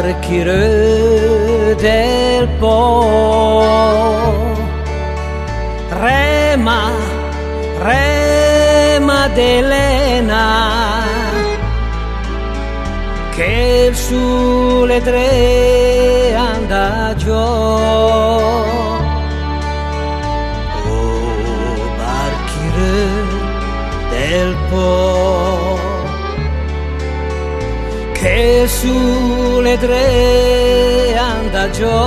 barchiereux del Po. Rema, rema d'Elena, che il sole dre anda giù. Oh, barchiereux del Po, che il sole dre anda giù.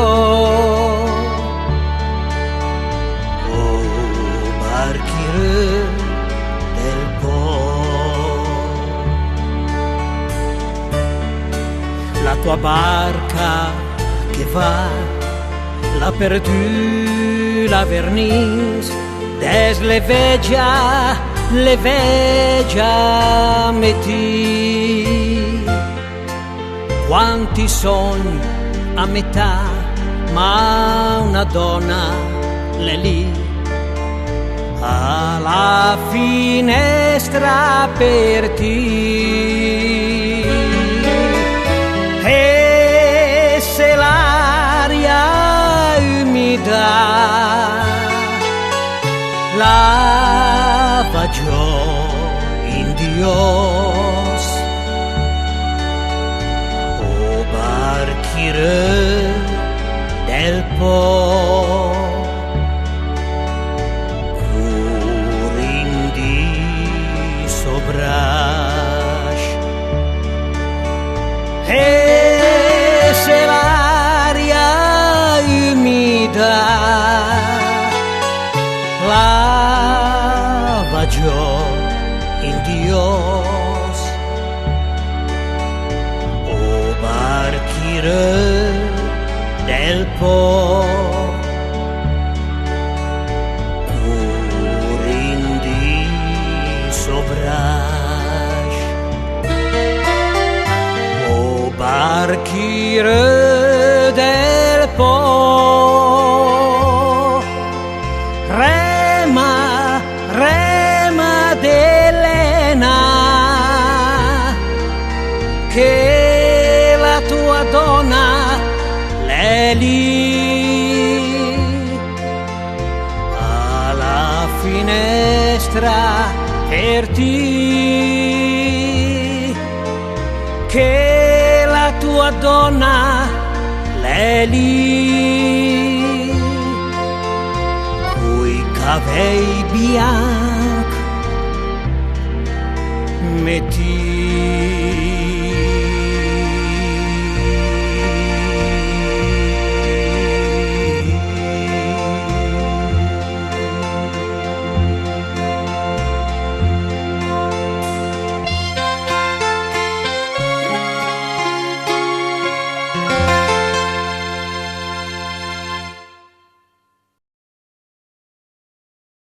Oh, barchiereux del Po. La tua barca che va, la perdue la vernis, des le veggia metti. Quanti sogni a metà, ma una donna l'è lì alla finestra aperti. E se l'aria umida lava giù in Dios, o barchiereux del Po, curindi sobrash. E se l'aria umida lava giù in Dios, o barchiereux del Po, curindi sobrash. O barchiereux del Po, rema, rema d'Elena, che la tua donna l'è lì alla finestra per ti, che la tua donna l'è lì coi capelli bianchi metti.